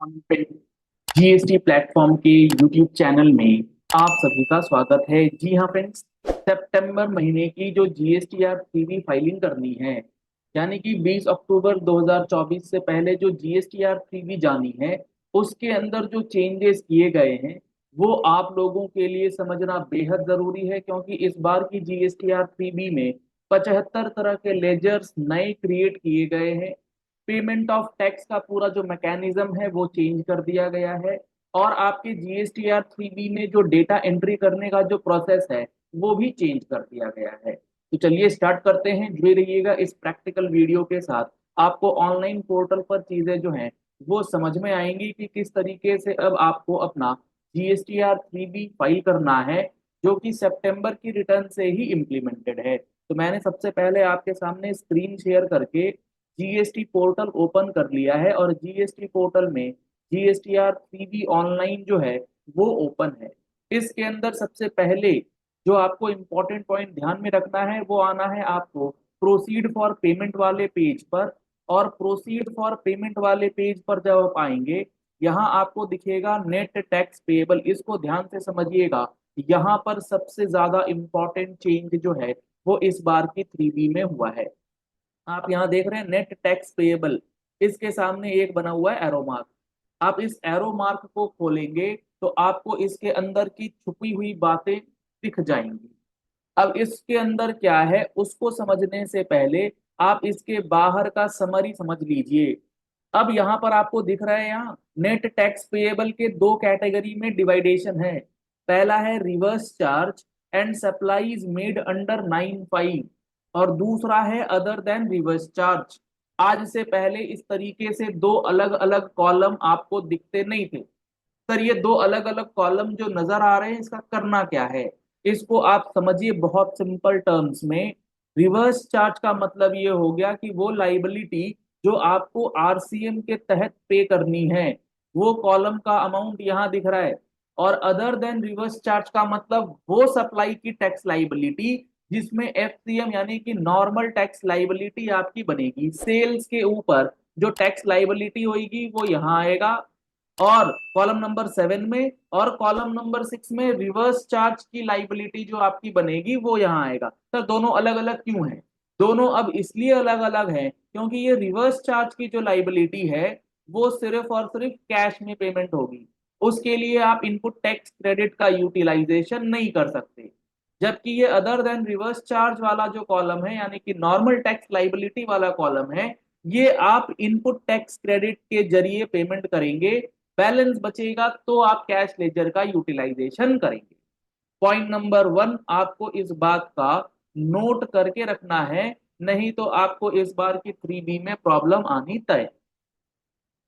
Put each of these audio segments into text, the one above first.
हम पे GST platform के यूट्यूब चैनल में आप सभी का स्वागत है। जी हाँ फ्रेंड्स, सितंबर महीने की जो जीएसटीआर थ्री फाइलिंग करनी है, यानी कि 20 अक्टूबर 2024 से पहले जो जीएसटीआर थ्री जानी है, उसके अंदर जो चेंजेस किए गए हैं वो आप लोगों के लिए समझना बेहद जरूरी है, क्योंकि इस बार की जीएसटीआर थ्री में 75 तरह के लेजर्स नए क्रिएट किए गए हैं। पेमेंट ऑफ टैक्स का पूरा जो मैकेनिज्म है वो चेंज कर दिया गया है, और आपके जीएसटीआर थ्री बी में जो डेटा एंट्री करने का जो प्रोसेस है वो भी चेंज कर दिया गया है। तो चलिए स्टार्ट करते हैं, जुड़े रहिएगा इस प्रैक्टिकल वीडियो के साथ। आपको ऑनलाइन पोर्टल पर चीजें जो हैं वो समझ में आएंगी कि किस तरीके से अब आपको अपना जीएसटीआर थ्री बी फाइल करना है, जो कि सितंबर की रिटर्न से ही इम्प्लीमेंटेड है। तो मैंने सबसे पहले आपके सामने स्क्रीन शेयर करके जीएसटी पोर्टल ओपन कर लिया है, और जीएसटी पोर्टल में जीएसटीआर थ्री ऑनलाइन जो है वो ओपन है। इसके अंदर सबसे पहले जो आपको इम्पोर्टेंट पॉइंट ध्यान में रखना है वो आना है आपको प्रोसीड फॉर पेमेंट वाले पेज पर। और प्रोसीड फॉर पेमेंट वाले पेज पर जब आप आएंगे, यहाँ आपको दिखेगा नेट टैक्स पेएबल। इसको ध्यान से समझिएगा, यहाँ पर सबसे ज्यादा इम्पोर्टेंट चेंज जो है वो इस बार की थ्री में हुआ है। आप यहाँ देख रहे हैं नेट टैक्स पेएबल, इसके सामने एक बना हुआ है एरो मार्क। आप इस एरो मार्क को खोलेंगे तो आपको इसके अंदर की छुपी हुई बातें दिख जाएंगी। अब इसके अंदर क्या है उसको समझने से पहले आप इसके बाहर का समरी समझ लीजिए। अब यहाँ पर आपको दिख रहा है, यहाँ नेट टैक्स पेएबल के दो कैटेगरी में डिवाइडेशन है। पहला है reverse charge and supplies made under 95, और दूसरा है अदर देन रिवर्स चार्ज। आज से पहले इस तरीके से दो अलग अलग कॉलम आपको दिखते नहीं थे। सर, ये दो अलग अलग कॉलम जो नजर आ रहे हैं इसका करना क्या है, इसको आप समझिए बहुत सिंपल टर्म्स में। रिवर्स चार्ज का मतलब ये हो गया कि वो लाइबिलिटी जो आपको आरसीएम के तहत पे करनी है, वो कॉलम का अमाउंट यहाँ दिख रहा है। और अदर देन रिवर्स चार्ज का मतलब वो सप्लाई की टैक्स लाइबिलिटी जिसमें एफसीएम यानी कि नॉर्मल टैक्स लाइबिलिटी आपकी बनेगी। सेल्स के ऊपर जो टैक्स लाइबिलिटी होगी वो यहाँ आएगा, और कॉलम नंबर 7 में और कॉलम नंबर 6 में रिवर्स चार्ज की लाइबिलिटी जो आपकी बनेगी वो यहाँ आएगा। सर, दोनों अलग अलग क्यों हैं? दोनों अब इसलिए अलग अलग हैं क्योंकि ये रिवर्स चार्ज की जो लाइबिलिटी है वो सिर्फ और सिर्फ कैश में पेमेंट होगी। उसके लिए आप इनपुट टैक्स क्रेडिट का यूटिलाइजेशन नहीं कर सकते। जबकि ये अदर देन रिवर्स चार्ज वाला जो कॉलम है, यानी कि नॉर्मल टैक्स लाइबिलिटी वाला कॉलम है, ये आप इनपुट टैक्स क्रेडिट के जरिए पेमेंट करेंगे। बैलेंस बचेगा तो आप कैश लेजर का यूटिलाइजेशन करेंगे। पॉइंट नंबर वन आपको इस बात का नोट करके रखना है, नहीं तो आपको इस बार की थ्री बी में प्रॉब्लम आनी तय।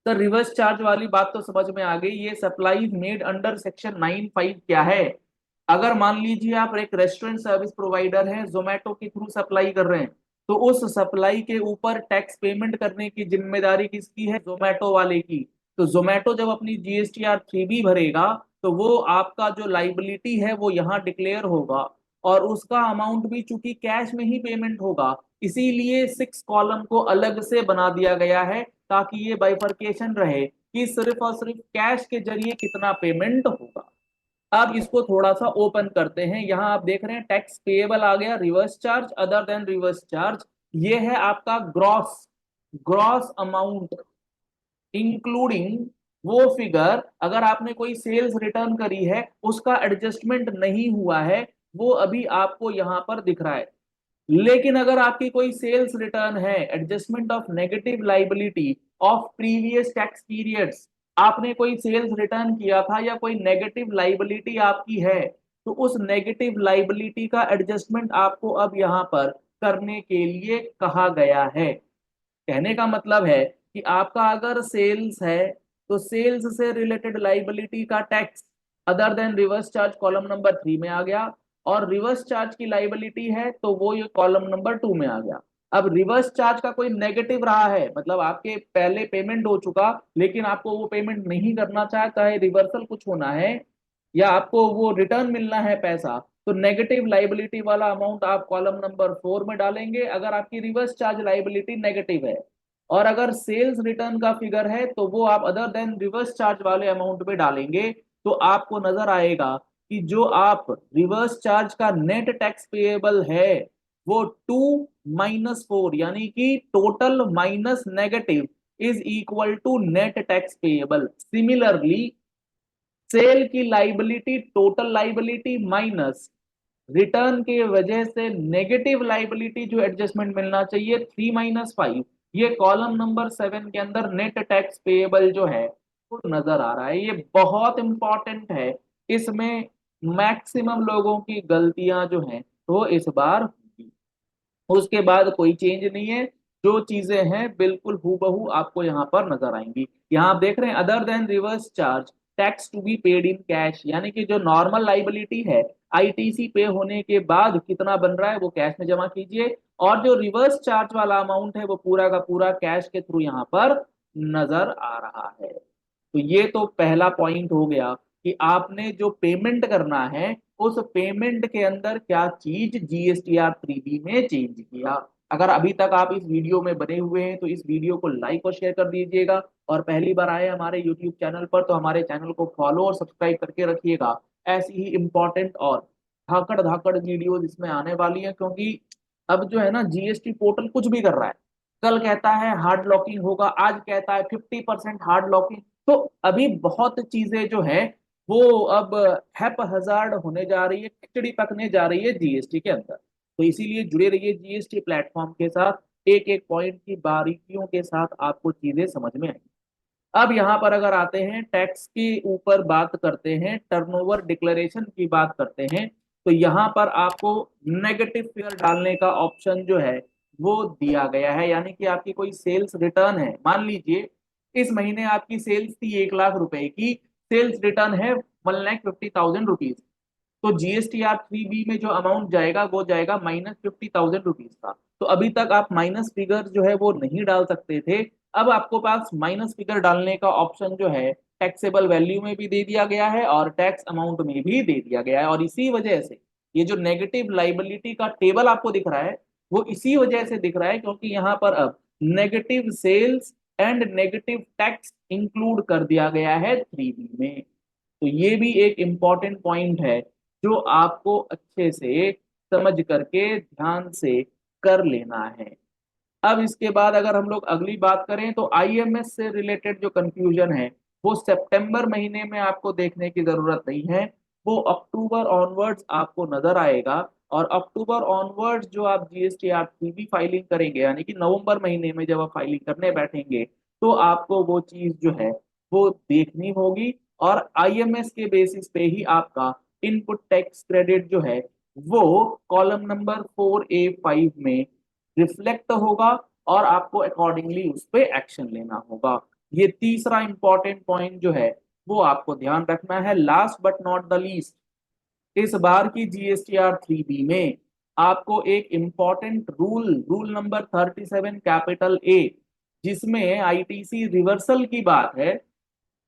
तो रिवर्स चार्ज वाली बात तो समझ में आ गई। ये सप्लाईज मेड अंडर सेक्शन 95 क्या है? अगर मान लीजिए आप एक रेस्टोरेंट सर्विस प्रोवाइडर हैं, जोमेटो के थ्रू सप्लाई कर रहे हैं, तो उस सप्लाई के ऊपर टैक्स पेमेंट करने की जिम्मेदारी किसकी है? जोमेटो वाले की। तो जोमेटो जब अपनी जीएसटीआर थ्री बी भरेगा तो वो आपका जो लाइबिलिटी है वो यहाँ डिक्लेयर होगा, और उसका अमाउंट भी चूंकि कैश में ही पेमेंट होगा, इसीलिए 6 कॉलम को अलग से बना दिया गया है ताकि ये बाइफरकेशन रहे कि सिर्फ और सिर्फ कैश के जरिए कितना पेमेंट होगा। अब इसको थोड़ा सा ओपन करते हैं। यहाँ आप देख रहे हैं टैक्स पेएबल आ गया, reverse charge, other than reverse charge. ये है आपका ग्रॉस ग्रॉस अमाउंट, इंक्लूडिंग वो फिगर अगर आपने कोई सेल्स रिटर्न करी है उसका एडजस्टमेंट नहीं हुआ है, वो अभी आपको यहां पर दिख रहा है। लेकिन अगर आपकी कोई सेल्स रिटर्न है, adjustment of negative liability of previous tax periods, आपने कोई सेल्स रिटर्न किया था या कोई नेगेटिव लाइबिलिटी आपकी है, तो उस नेगेटिव लाइबिलिटी का एडजस्टमेंट आपको अब यहां पर करने के लिए कहा गया है। कहने का मतलब है कि आपका अगर सेल्स है तो सेल्स से रिलेटेड लाइबिलिटी का tax other than reverse charge column number 3 में आ गया, और रिवर्स चार्ज की लाइबिलिटी है तो वो ये कॉलम नंबर 2 में आ गया। अब रिवर्स चार्ज का कोई नेगेटिव रहा है, मतलब आपके पहले पेमेंट हो चुका लेकिन आपको वो पेमेंट नहीं करना चाहता है, रिवर्सल कुछ होना है या आपको वो रिटर्न मिलना है पैसा, तो नेगेटिव लाइबिलिटी वाला अमाउंट आप कॉलम नंबर 4 में डालेंगे अगर आपकी रिवर्स चार्ज लाइबिलिटी नेगेटिव है। और अगर सेल्स रिटर्न का फिगर है तो वो आप अदर देन रिवर्स चार्ज वाले अमाउंट में डालेंगे, तो आपको नजर आएगा कि जो आप रिवर्स चार्ज का नेट टैक्स पेएबल है वो 2 - 4, यानी कि total minus negative is equal to net tax payable. Similarly sale की liability total liability minus return के वजह से नेगेटिव लाइबिलिटी जो एडजस्टमेंट मिलना चाहिए 3 - 5, ये कॉलम नंबर 7 के अंदर नेट टैक्स पेएबल जो है वो नजर आ रहा है। ये बहुत इंपॉर्टेंट है, इसमें मैक्सिमम लोगों की गलतियां जो हैं वो इस बार होंगी। उसके बाद कोई चेंज नहीं है, जो चीजें हैं बिल्कुल हूबहू आपको यहाँ पर नजर आएंगी। यहाँ आप देख रहे हैं other than reverse charge tax to be paid in cash, यानी कि जो नॉर्मल लाइबिलिटी है आईटीसी पे होने के बाद कितना बन रहा है वो कैश में जमा कीजिए, और जो रिवर्स चार्ज वाला अमाउंट है वो पूरा का पूरा कैश के थ्रू यहाँ पर नजर आ रहा है। तो ये तो पहला पॉइंट हो गया कि आपने जो पेमेंट करना है उस पेमेंट के अंदर क्या चीज जीएसटीआर 3B में चेंज किया। अगर अभी तक आप इस वीडियो में बने हुए हैं तो इस वीडियो को लाइक और शेयर कर दीजिएगा, और पहली बार आए हमारे यूट्यूब चैनल पर तो हमारे चैनल को फॉलो और सब्सक्राइब करके रखिएगा। ऐसी ही इंपॉर्टेंट और धाकड़ धाकड़ वीडियो इसमें आने वाली है, क्योंकि अब जो है ना जीएसटी पोर्टल कुछ भी कर रहा है। कल कहता है हार्ड लॉकिंग होगा, आज कहता है 50% हार्ड लॉकिंग। तो अभी बहुत चीजें जो है वो अब हैप हजार्ड होने जा रही है, खिचड़ी पकने जा रही है जीएसटी के अंदर। तो इसीलिए जुड़े रहिए जीएसटी प्लेटफॉर्म के साथ, एक एक पॉइंट की बारीकियों के साथ आपको चीजें समझ में आएंगी। अब यहाँ पर अगर आते हैं टैक्स के ऊपर बात करते हैं, टर्नओवर डिक्लेरेशन की बात करते हैं, तो यहाँ पर आपको नेगेटिव फिगर डालने का ऑप्शन जो है वो दिया गया है। यानी कि आपकी कोई सेल्स रिटर्न है, मान लीजिए इस महीने आपकी सेल्स थी 1 लाख रुपए की, सेल्स रिटर्न है 1,50,000 रुपीज, तो GSTR 3B में जो अमाउंट जाएगा वो जाएगा -50,000 रुपीज का। तो अभी तक आप माइनस फिगर जो है वो नहीं डाल सकते थे, अब आपको पास माइनस फिगर डालने का ऑप्शन जो है टैक्सेबल वैल्यू में भी दे दिया गया है और टैक्स अमाउंट में भी दे दिया गया है। और इसी वजह से ये जो नेगेटिव लाइबिलिटी का टेबल आपको दिख रहा है वो इसी वजह से दिख रहा है, क्योंकि यहाँ पर अब negative sales and negative tax include कर दिया गया है 3B में। तो ये भी एक इम्पॉर्टेंट पॉइंट है जो आपको अच्छे से समझ करके ध्यान से कर लेना है। अब इसके बाद अगर हम लोग अगली बात करें तो आईएमएस से रिलेटेड जो कंफ्यूजन है वो सितंबर महीने में आपको देखने की जरूरत नहीं है, वो अक्टूबर ऑनवर्ड्स आपको नजर आएगा। और अक्टूबर ऑनवर्ड्स जो आप GST-R 3B फाइलिंग करेंगे, यानी कि नवंबर महीने में जब आप फाइलिंग करने बैठेंगे तो आपको वो चीज जो है वो देखनी होगी, और आईएमएस के बेसिस पे ही आपका इनपुट टैक्स क्रेडिट जो है वो कॉलम नंबर 4A5 में रिफ्लेक्ट होगा, और आपको अकॉर्डिंगली उस पर एक्शन लेना होगा। ये तीसरा इंपॉर्टेंट पॉइंट जो है वो आपको ध्यान रखना है। Last but not the least, इस बार की GSTR 3B में आपको एक important rule rule number 37 capital A, जिसमें आईटीसी रिवर्सल की बात है,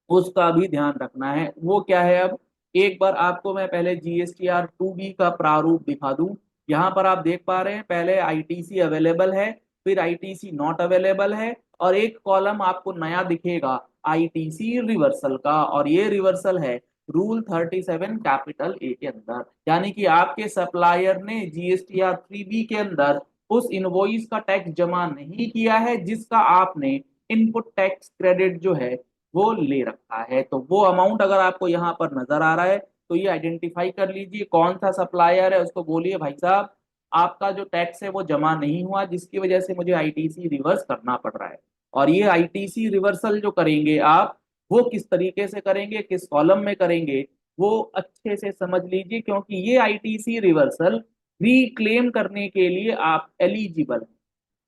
उसका भी ध्यान रखना है। वो क्या है, अब एक बार आपको मैं पहले GSTR 2B का प्रारूप दिखा दूं। यहाँ पर आप देख पा रहे हैं पहले आईटीसी अवेलेबल है, फिर आईटीसी नॉट अवेलेबल है, और एक कॉलम आपको नया दिखेगा आईटीसी रिवर्सल का, और ये रिवर्सल है रूल 37 कैपिटल A के अंदर। यानी कि आपके सप्लायर ने GSTR 3B के अंदर उस इनवॉइस का टैक्स जमा नहीं किया है जिसका आपने इनपुट टैक्स क्रेडिट जो है वो ले रखा है। तो वो अमाउंट अगर आपको यहाँ पर नजर आ रहा है तो ये आइडेंटिफाई कर लीजिए कौन सा सप्लायर है, उसको बोलिए भाई साहब आपका जो टैक्स है वो जमा नहीं हुआ जिसकी वजह से मुझे आईटीसी रिवर्स करना पड़ रहा है। और ये आईटीसी रिवर्सल जो करेंगे आप वो किस तरीके से करेंगे, किस कॉलम में करेंगे, वो अच्छे से समझ लीजिए, क्योंकि ये आईटीसी रिवर्सल रिक्लेम करने के लिए आप एलिजिबल हैं,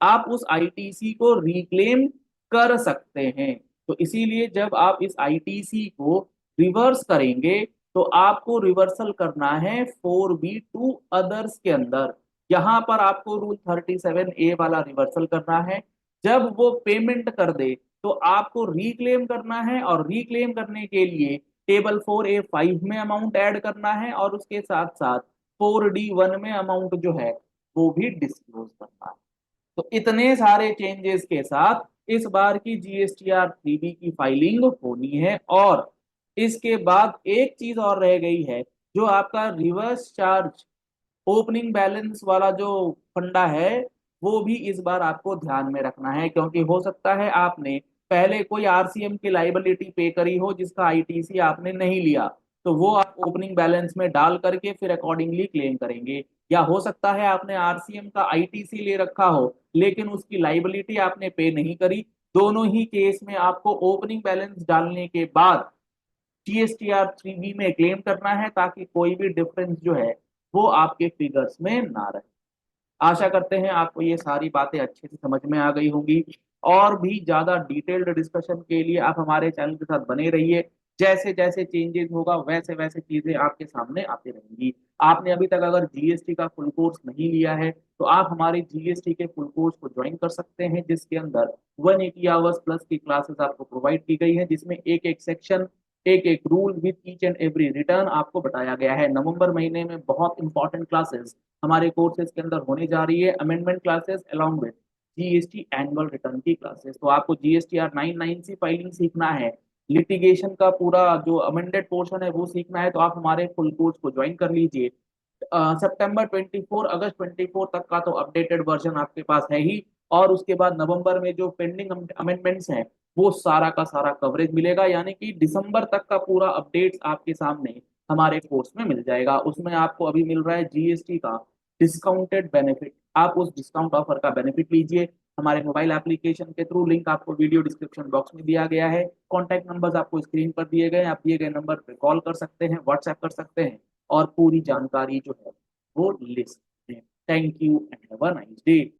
आप उस आईटीसी को रिक्लेम कर सकते हैं। तो इसीलिए जब आप इस आईटीसी को रिवर्स करेंगे तो आपको रिवर्सल करना है 4B अदर्स के अंदर। यहाँ पर आपको रूल 37A वाला रिवर्सल करना है। जब वो पेमेंट कर दे तो आपको रिक्लेम करना है, और रिक्लेम करने के लिए टेबल 4A5 में अमाउंट ऐड करना है, और उसके साथ साथ 4D1 में अमाउंट जो है वो भी डिस्क्लोज करना है। तो इतने सारे चेंजेस के साथ इस बार की जीएसटीआर 3B की फाइलिंग होनी है। और इसके बाद एक चीज और रह गई है, जो आपका रिवर्स चार्ज ओपनिंग बैलेंस वाला जो फंडा है, वो भी इस बार आपको ध्यान में रखना है, क्योंकि हो सकता है आपने पहले कोई आरसीएम की लाइबिलिटी पे करी हो जिसका आईटीसी आपने नहीं लिया, तो वो आप ओपनिंग बैलेंस में डाल करके फिर अकॉर्डिंगली क्लेम करेंगे। या हो सकता है आपने आरसीएम का आईटीसी ले रखा हो लेकिन उसकी लाइबिलिटी आपने पे नहीं करी। दोनों ही केस में आपको ओपनिंग बैलेंस डालने के बाद जीएसटीआर 3B में क्लेम करना है, ताकि कोई भी डिफरेंस जो है वो आपके फिगर्स में ना रहे। आशा करते हैं आपको ये सारी बातें अच्छे से समझ में आ गई होंगी। और भी ज्यादा डिटेल्ड डिस्कशन के लिए आप हमारे चैनल के साथ बने रहिए। जैसे जैसे चेंजेस होगा वैसे वैसे चीजें आपके सामने आती रहेंगी। आपने अभी तक अगर जीएसटी का फुल कोर्स नहीं लिया है तो आप हमारे जीएसटी के फुल कोर्स को ज्वाइन कर सकते हैं, जिसके अंदर 180 आवर्स प्लस की क्लासेस आपको प्रोवाइड की गई है, जिसमें एक एक सेक्शन, एक एक rule with each and every return आपको बताया गया है। नवंबर महीने में बहुत इंपॉर्टेंट क्लासेस हमारे कोर्सेज के अंदर होने जा रही है, amendment classes along with GST annual return की क्लासेस। तो आपको जीएसटीआर 990 फाइलिंग सीखना है, लिटिगेशन का पूरा जो अमेंडेड पोर्शन है वो सीखना है, तो आप हमारे फुल कोर्स को ज्वाइन कर लीजिए। सितंबर 24 अगस्त 24 तक का तो अपडेटेड वर्जन आपके पास है ही। और उसके बाद नवंबर में जो पेंडिंग अमेंडमेंट्स हैं वो सारा का सारा कवरेज मिलेगा, यानी कि दिसंबर तक का पूरा अपडेट्स आपके सामने हमारे कोर्स में मिल जाएगा। उसमें आपको अभी मिल रहा है जीएसटी का डिस्काउंटेड बेनिफिट, आप उस डिस्काउंट ऑफर का बेनिफिट लीजिए हमारे मोबाइल एप्लीकेशन के थ्रू। लिंक आपको वीडियो डिस्क्रिप्शन बॉक्स में दिया गया है, कॉन्टैक्ट नंबर्स आपको स्क्रीन पर दिए गए हैं, आप दिए गए नंबर पर कॉल कर सकते हैं, व्हाट्सएप कर सकते हैं और पूरी जानकारी जो है वो ले सकते हैं। Thank you and have a nice day.